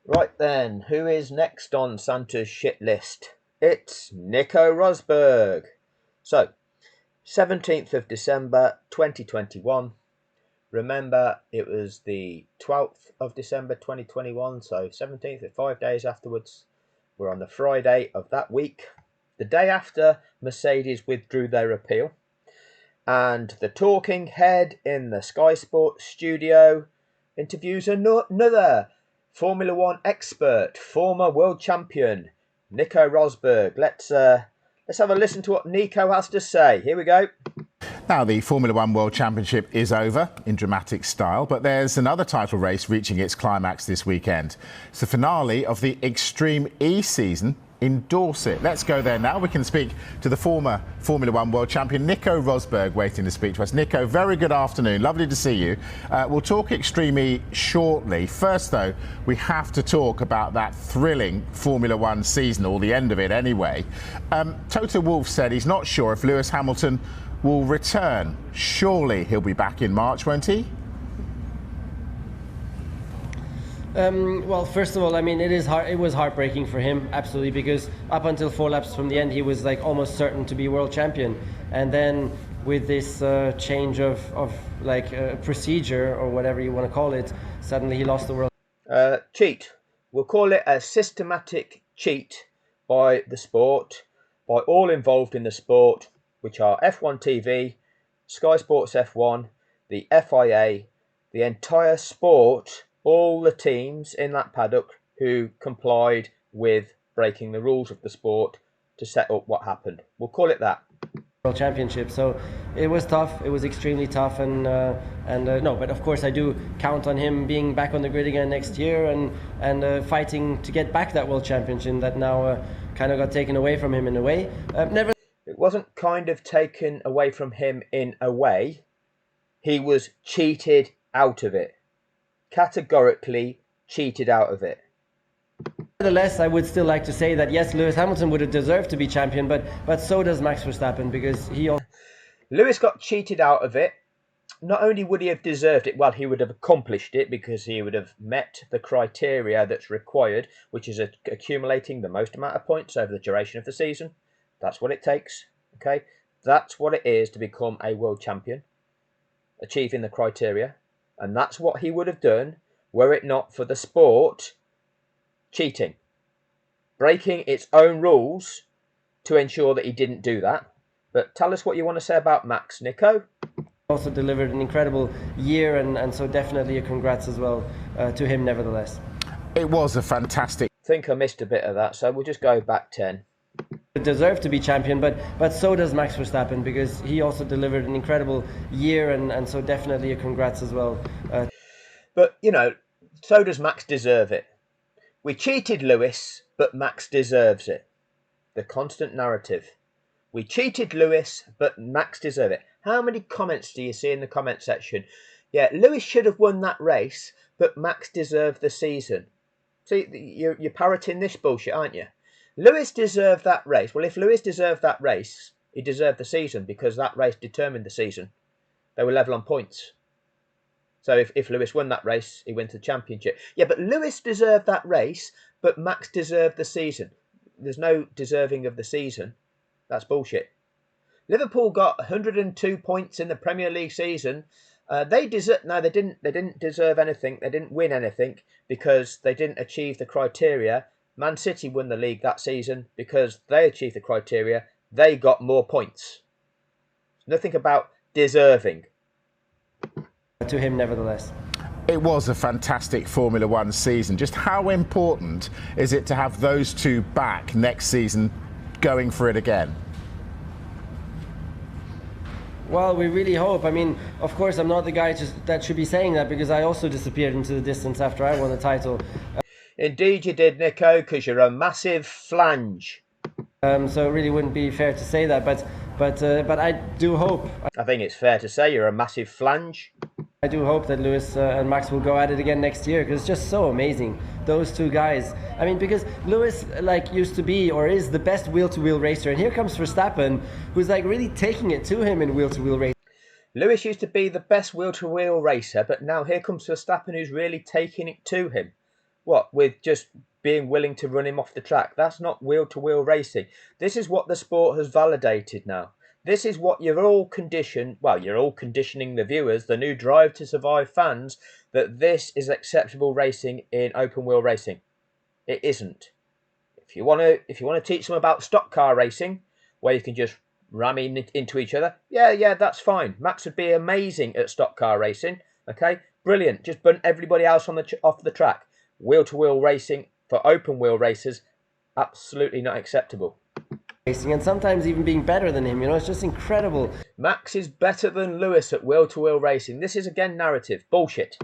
Right then, who is next on Santa's shit list? It's Nico Rosberg. So, 17th of December 2021. Remember, it was the 12th of December 2021, so 17th, 5 days afterwards. We're on the Friday of that week, the day after Mercedes withdrew their appeal. And the talking head in the Sky Sports studio interviews another Formula One expert, former world champion, Nico Rosberg. Let's have a listen to what Nico has to say. Here we go. Now, the Formula One World Championship is over in dramatic style, but there's another title race reaching its climax this weekend. It's the finale of the Extreme E season in Dorset. Let's go there now. We can speak to the former Formula One World Champion, Nico Rosberg, waiting to speak to us. Nico, very good afternoon. Lovely to see you. We'll talk Extreme E shortly. First, though, we have to talk about that thrilling Formula One season, or the end of it anyway. Toto Wolff said he's not sure if Lewis Hamilton will return. Surely he'll be back in March, won't he? Well, first of all, I mean, it was heartbreaking for him, absolutely, because up until 4 laps from the end, he was like almost certain to be world champion. And then with this change of procedure, or whatever you want to call it, suddenly he lost the world. Cheat. We'll call it a systematic cheat by the sport, by all involved in the sport, which are F1 TV, Sky Sports F1, the FIA, the entire sport, all the teams in that paddock who complied with breaking the rules of the sport to set up what happened. We'll call it that. World Championship. So it was tough. It was extremely tough, and no, but of course I do count on him being back on the grid again next year and fighting to get back that World Championship that now kind of got taken away from him in a way. It wasn't kind of taken away from him in a way. He was cheated out of it. Categorically cheated out of it. Nevertheless, I would still like to say that yes, Lewis Hamilton would have deserved to be champion, but so does Max Verstappen, because he also... Lewis got cheated out of it. Not only would he have deserved it, well, he would have accomplished it because he would have met the criteria that's required, which is accumulating the most amount of points over the duration of the season. That's what it takes, okay? That's what it is to become a world champion, achieving the criteria. And that's what he would have done were it not for the sport cheating, breaking its own rules to ensure that he didn't do that. But tell us what you want to say about Max, Nico. Also delivered an incredible year, and so definitely a congrats as well to him nevertheless. It was a fantastic... I think I missed a bit of that, so we'll just go back 10. Deserved to be champion, but so does Max Verstappen, because he also delivered an incredible year, and so definitely a congrats as well. But, you know, so does Max deserve it. We cheated Lewis, but Max deserves it. The constant narrative. We cheated Lewis, but Max deserves it. How many comments do you see in the comment section? Yeah, Lewis should have won that race, but Max deserved the season. See, you're parroting this bullshit, aren't you? Lewis deserved that race. Well, if Lewis deserved that race, he deserved the season, because that race determined the season. They were level on points. So if Lewis won that race, he wins the championship. Yeah, but Lewis deserved that race, but Max deserved the season. There's no deserving of the season. That's bullshit. Liverpool got 102 points in the Premier League season. They didn't deserve anything. They didn't win anything because they didn't achieve the criteria. Man City won the league that season because they achieved the criteria. They got more points. Nothing about deserving. To him, nevertheless. It was a fantastic Formula One season. Just how important is it to have those two back next season going for it again? Well, we really hope. I mean, of course, I'm not the guy that should be saying that, because I also disappeared into the distance after I won the title. Indeed you did, Nico, because you're a massive flange. So it really wouldn't be fair to say that, but I do hope. I think it's fair to say you're a massive flange. I do hope that Lewis and Max will go at it again next year, because it's just so amazing, those two guys. I mean, because Lewis used to be, or is, the best wheel-to-wheel racer, and here comes Verstappen, who's really taking it to him in wheel-to-wheel racing. Lewis used to be the best wheel-to-wheel racer, but now here comes Verstappen, who's really taking it to him. What, with just being willing to run him off the track? That's not wheel-to-wheel racing. This is what the sport has validated now. This is what you're all conditioned, well, you're all conditioning the viewers, the new Drive to Survive fans, that this is acceptable racing in open wheel racing. It isn't. If you want to teach them about stock car racing, where you can just ram into each other, yeah, that's fine. Max would be amazing at stock car racing. Okay, brilliant. Just bunt everybody else on off the track. Wheel-to-wheel racing for open wheel racers, absolutely not acceptable. Racing, and sometimes even being better than him. It's just incredible. Max is better than Lewis at wheel-to-wheel racing. This is again narrative bullshit.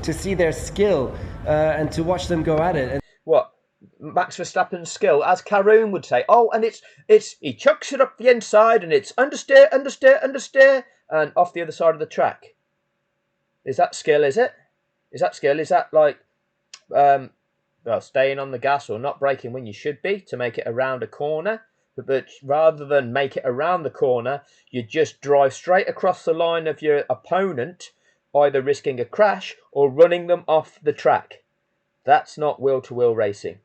To see their skill and to watch them go at it. What? Max Verstappen's skill, as Karoon would say, and it's he chucks it up the inside and it's understeer, and off the other side of the track. Is that skill? Is it? Is that skill? Is that like, staying on the gas or not braking when you should be to make it around a corner? But rather than make it around the corner, you just drive straight across the line of your opponent, either risking a crash or running them off the track. That's not wheel-to-wheel racing.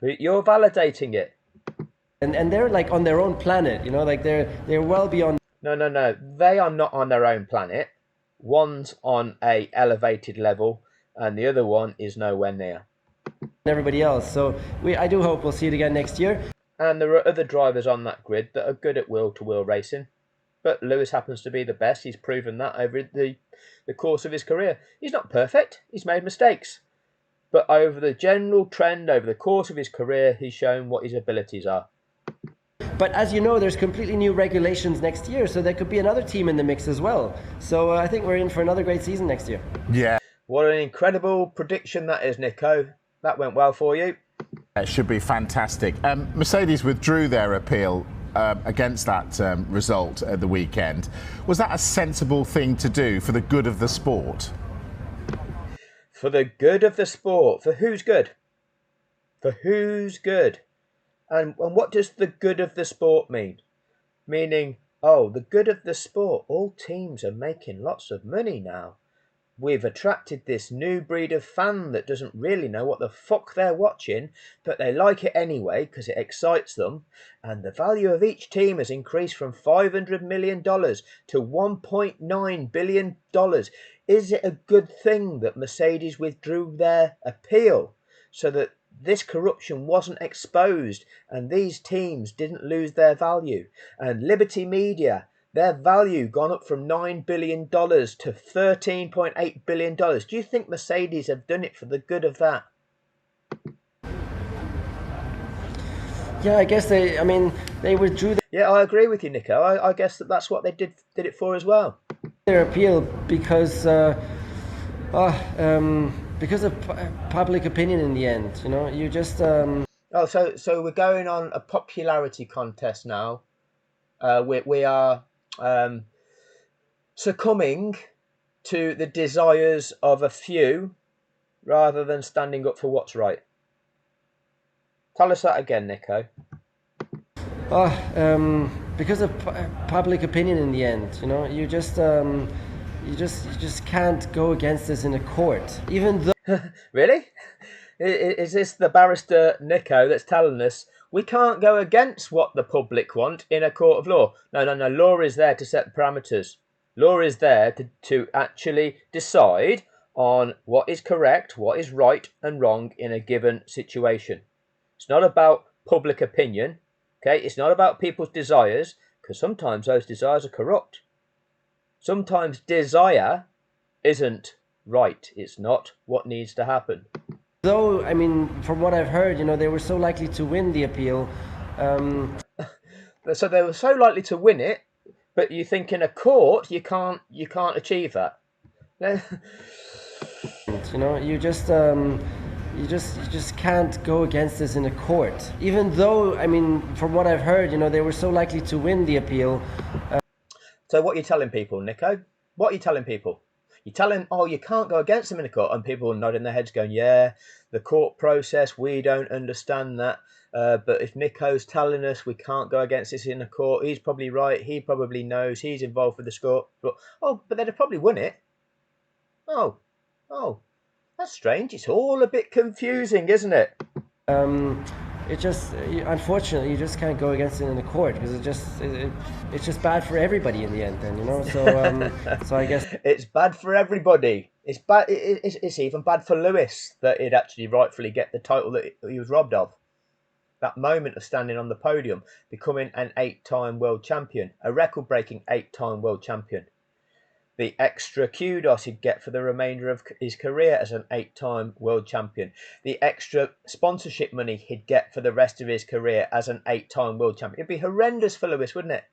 But you're validating it. And they're like on their own planet, like they're well beyond. No. They are not on their own planet. One's on a elevated level and the other one is nowhere near. Everybody else. So I do hope we'll see it again next year. And there are other drivers on that grid that are good at wheel-to-wheel racing. But Lewis happens to be the best. He's proven that over the course of his career. He's not perfect. He's made mistakes. But over the general trend, over the course of his career, he's shown what his abilities are. But as you know, there's completely new regulations next year, so there could be another team in the mix as well. So I think we're in for another great season next year. Yeah. What an incredible prediction that is, Nico. That went well for you. It should be fantastic. Mercedes withdrew their appeal against that result at the weekend. Was that a sensible thing to do for the good of the sport? For the good of the sport. For who's good? For who's good? And what does the good of the sport mean? Meaning, the good of the sport. All teams are making lots of money now. We've attracted this new breed of fan that doesn't really know what the fuck they're watching, but they like it anyway because it excites them. And the value of each team has increased from $500 million to $1.9 billion. Is it a good thing that Mercedes withdrew their appeal so that this corruption wasn't exposed and these teams didn't lose their value? And Liberty Media, their value gone up from $9 billion to $13.8 billion. Do you think Mercedes have done it for the good of that? Yeah, I guess they withdrew Yeah, I agree with you, Nico. I guess that's what they did it for as well. Their appeal because of public opinion in the end. You just. So we're going on a popularity contest now. We are succumbing to the desires of a few rather than standing up for what's right. Tell us that again, Nico. Because of public opinion in the end. You just can't go against this in a court, even though. Really? Is this the barrister Nico that's telling us we can't go against what the public want in a court of law? No. Law is there to set the parameters. Law is there to actually decide on what is correct, what is right and wrong in a given situation. It's not about public opinion. Okay, it's not about people's desires, because sometimes those desires are corrupt. Sometimes desire isn't right. It's not what needs to happen. Though, from what I've heard, they were so likely to win the appeal. So they were so likely to win it, but you think in a court you can't achieve that. You just can't go against this in a court. Even though, from what I've heard, they were so likely to win the appeal. So what are you telling people, Nico? What are you telling people? You tell them, you can't go against them in a court, and people nodding their heads going, yeah, the court process, we don't understand that. But if Nico's telling us we can't go against this in a court, he's probably right. He probably knows. He's involved with the score. But they'd have probably won it. Oh. That's strange. It's all a bit confusing, isn't it? It just, unfortunately, you just can't go against it in the court because it's just bad for everybody in the end. Then so I guess it's bad for everybody. It's bad. It's even bad for Lewis that he'd actually rightfully get the title that he was robbed of. That moment of standing on the podium, becoming an 8-time world champion, a record-breaking 8-time world champion. The extra kudos he'd get for the remainder of his career as an 8-time world champion. The extra sponsorship money he'd get for the rest of his career as an 8-time world champion. It'd be horrendous for Lewis, wouldn't it?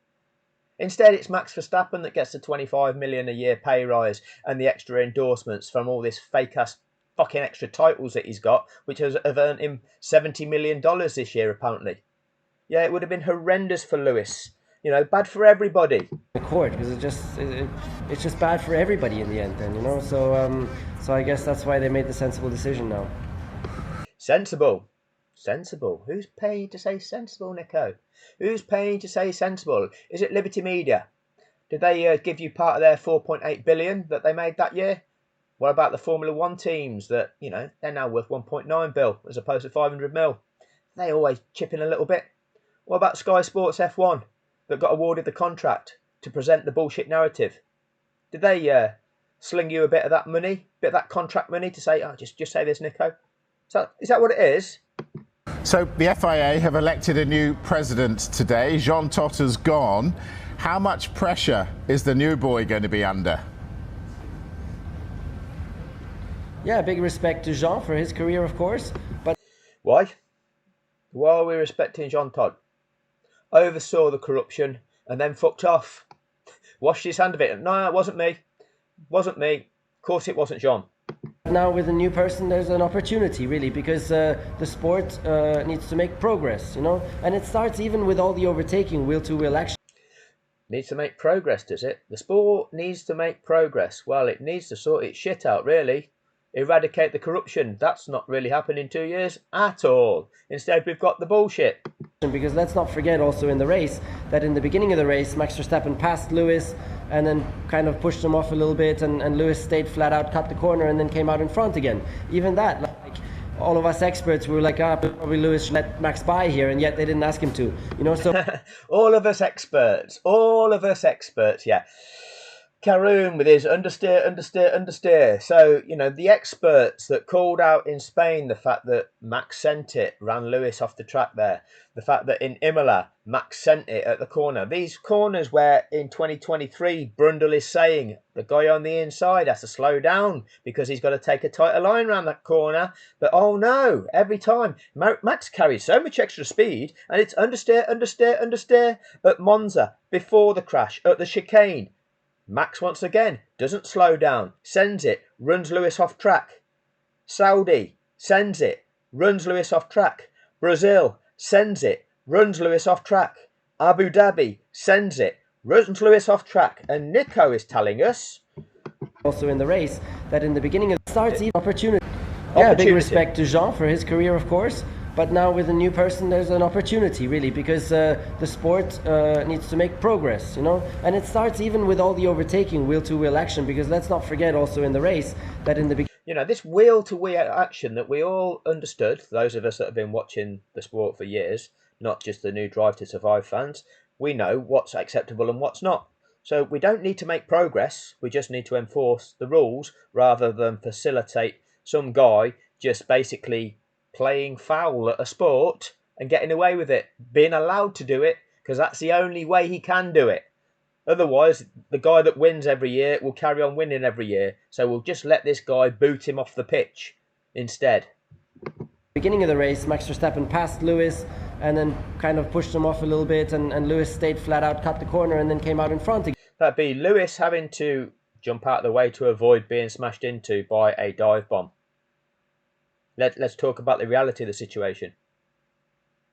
Instead, it's Max Verstappen that gets the 25 million a year pay rise and the extra endorsements from all this fake-ass fucking extra titles that he's got, which have earned him $70 million this year, apparently. Yeah, it would have been horrendous for Lewis. You know, bad for everybody. the court because it's just bad for everybody in the end. Then so I guess that's why they made the sensible decision now. Sensible. Who's paying to say sensible, Nico? Who's paying to say sensible? Is it Liberty Media? Did they give you part of their 4.8 billion that they made that year? What about the Formula One teams that, they're now worth 1.9 bill as opposed to 500 mil? They always chip in a little bit. What about Sky Sports F1 that got awarded the contract to present the bullshit narrative? Did they sling you a bit of that money, bit of that contract money to say, just say this, Nico? Is that what it is? So the FIA have elected a new president today. Jean Totter's gone. How much pressure is the new boy going to be under? Yeah, big respect to Jean for his career, of course. But why? Why are we respecting Jean Todt? Oversaw the corruption and then fucked off. Washed his hand of it. No, it wasn't me. Of course it wasn't Jean. Now with a new person, there's an opportunity, really, because the sport needs to make progress, and it starts even with all the overtaking wheel-to-wheel action. Needs to make progress, does it? The sport needs to make progress. Well, it needs to sort its shit out, really. Eradicate the corruption. That's not really happened in 2 years at all. Instead, we've got the bullshit. Because let's not forget also in the race that in the beginning of the race, Max Verstappen passed Lewis and then kind of pushed him off a little bit, and Lewis stayed flat out, cut the corner, and then came out in front again. Even that, like all of us experts, we were like, probably Lewis should let Max by here, and yet they didn't ask him to. So all of us experts, yeah. Karoon with his understeer. So, the experts that called out in Spain the fact that Max sent it, ran Lewis off the track there. The fact that in Imola, Max sent it at the corner. These corners where in 2023, Brundle is saying the guy on the inside has to slow down because he's got to take a tighter line around that corner. But oh no, every time Max carries so much extra speed and it's understeer at Monza before the crash, at the chicane. Max once again doesn't slow down, sends it, runs Lewis off track. Saudi sends it, runs Lewis off track. Brazil sends it, runs Lewis off track. Abu Dhabi sends it, runs Lewis off track. And Nico is telling us also in the race that in the beginning of the starts, opportunity. Yeah, big respect to Jean for his career, of course. But now with a new person, there's an opportunity, really, because the sport needs to make progress, and it starts even with all the overtaking wheel-to-wheel action, because let's not forget also in the race that in the beginning, this wheel-to-wheel action that we all understood, those of us that have been watching the sport for years, not just the new Drive to Survive fans, we know what's acceptable and what's not. So we don't need to make progress, we just need to enforce the rules rather than facilitate some guy just basically playing foul at a sport and getting away with it, being allowed to do it, because that's the only way he can do it. Otherwise, the guy that wins every year will carry on winning every year. So we'll just let this guy boot him off the pitch instead. Beginning of the race, Max Verstappen passed Lewis and then kind of pushed him off a little bit, and Lewis stayed flat out, cut the corner, and then came out in front again. That'd be Lewis having to jump out of the way to avoid being smashed into by a dive bomb. Let's talk about the reality of the situation.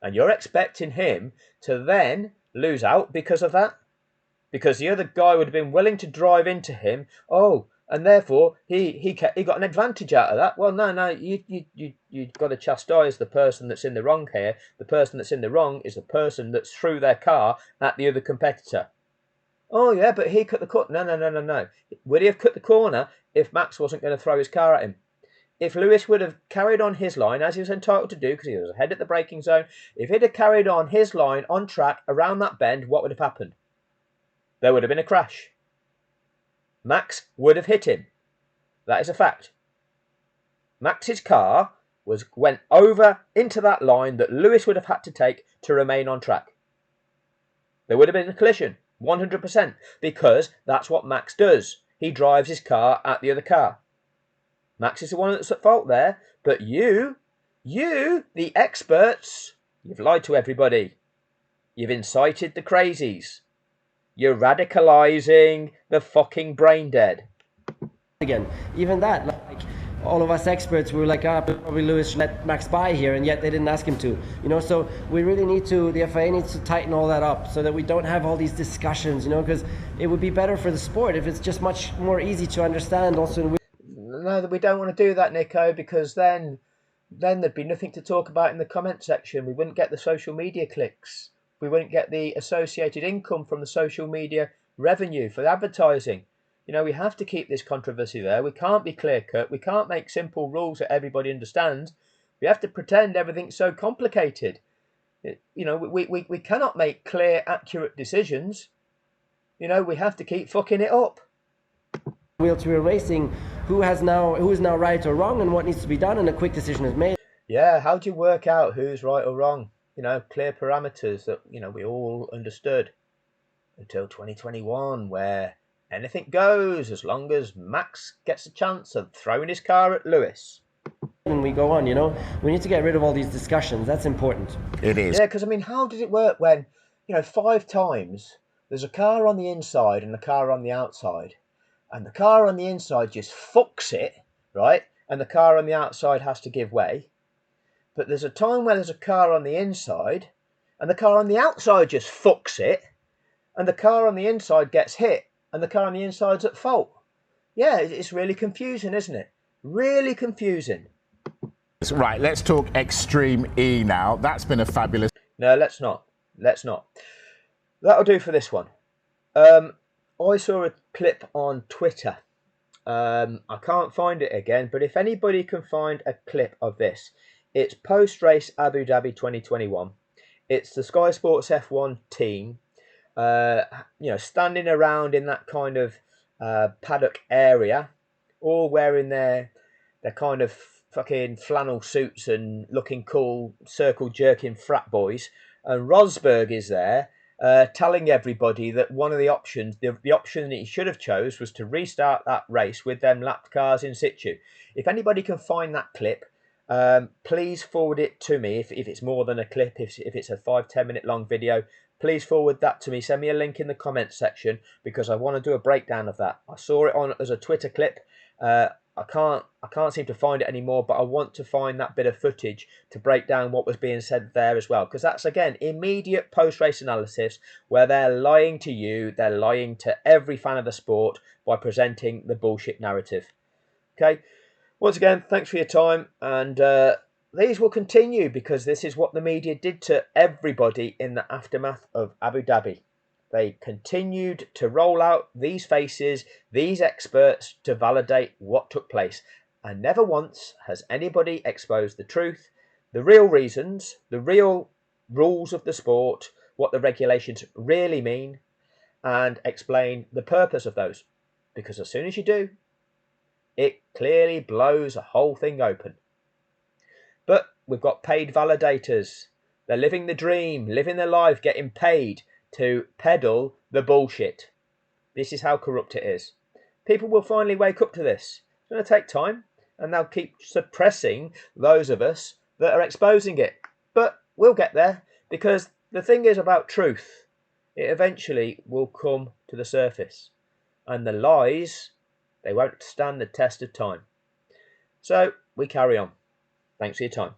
And you're expecting him to then lose out because of that? Because the other guy would have been willing to drive into him. Oh, and therefore he got an advantage out of that. Well, no, you've got to chastise the person that's in the wrong here. The person that's in the wrong is the person that's threw their car at the other competitor. Oh, yeah, but he cut the corner. No. Would he have cut the corner if Max wasn't going to throw his car at him? if Lewis would have carried on his line, as he was entitled to do, because he was ahead at the braking zone, if he'd have carried on his line on track around that bend, what would have happened? There would have been a crash. Max would have hit him. That is a fact. Max's car went over into that line that Lewis would have had to take to remain on track. There would have been a collision, 100%, because that's what Max does. He drives his car at the other car. Max is the one that's at fault there, but you, the experts, you've lied to everybody. You've incited the crazies. You're radicalising the fucking brain dead. Again, even that, like all of us experts were like, probably Lewis should let Max by here, and yet they didn't ask him to. So we really need to, the FIA needs to tighten all that up so that we don't have all these discussions, because it would be better for the sport if it's just much more easy to understand also. No, we don't want to do that, Nico, because then there'd be nothing to talk about in the comment section. We wouldn't get the social media clicks. We wouldn't get the associated income from the social media revenue for advertising. We have to keep this controversy there. We can't be clear-cut. We can't make simple rules that everybody understands. We have to pretend everything's so complicated. We cannot make clear, accurate decisions. We have to keep fucking it up. Wheel-to-wheel racing, who is now right or wrong and what needs to be done, and a quick decision is made. Yeah, how do you work out who's right or wrong? Clear parameters that, we all understood until 2021, where anything goes as long as Max gets a chance of throwing his car at Lewis. And we go on, we need to get rid of all these discussions. That's important. It is. Yeah, because how does it work when, 5 times there's a car on the inside and a car on the outside, and the car on the inside just fucks it, right? And the car on the outside has to give way. But there's a time where there's a car on the inside and the car on the outside just fucks it, and the car on the inside gets hit and the car on the inside's at fault. Yeah, it's really confusing, isn't it? Really confusing. Right, let's talk Extreme E now. That's been a fabulous... No, let's not. That'll do for this one. I saw a clip on Twitter. I can't find it again, but if anybody can find a clip of this, it's post-race Abu Dhabi 2021. It's the Sky Sports F1 team, standing around in that kind of paddock area, all wearing their kind of fucking flannel suits and looking cool, circle jerking frat boys. And Rosberg is there, telling everybody that one of the options, the option that he should have chose, was to restart that race with them lapped cars in situ. If anybody can find that clip, please forward it to me. If it's more than a clip, if it's a 5-10 minute long video, please forward that to me. Send me a link in the comments section, because I want to do a breakdown of that. I saw it on as a Twitter clip. I can't seem to find it anymore, but I want to find that bit of footage to break down what was being said there as well, because that's, again, immediate post-race analysis where they're lying to you, they're lying to every fan of the sport by presenting the bullshit narrative. Okay, once again, thanks for your time, and these will continue, because this is what the media did to everybody in the aftermath of Abu Dhabi. They continued to roll out these faces, these experts, to validate what took place. And never once has anybody exposed the truth, the real reasons, the real rules of the sport, what the regulations really mean, and explain the purpose of those. Because as soon as you do, it clearly blows the whole thing open. But we've got paid validators. They're living the dream, living their life, getting paid to peddle the bullshit. This is how corrupt it is. People will finally wake up to this. It's going to take time, and they'll keep suppressing those of us that are exposing it. But we'll get there, because the thing is about truth. It eventually will come to the surface. And the lies, they won't stand the test of time. So we carry on. Thanks for your time.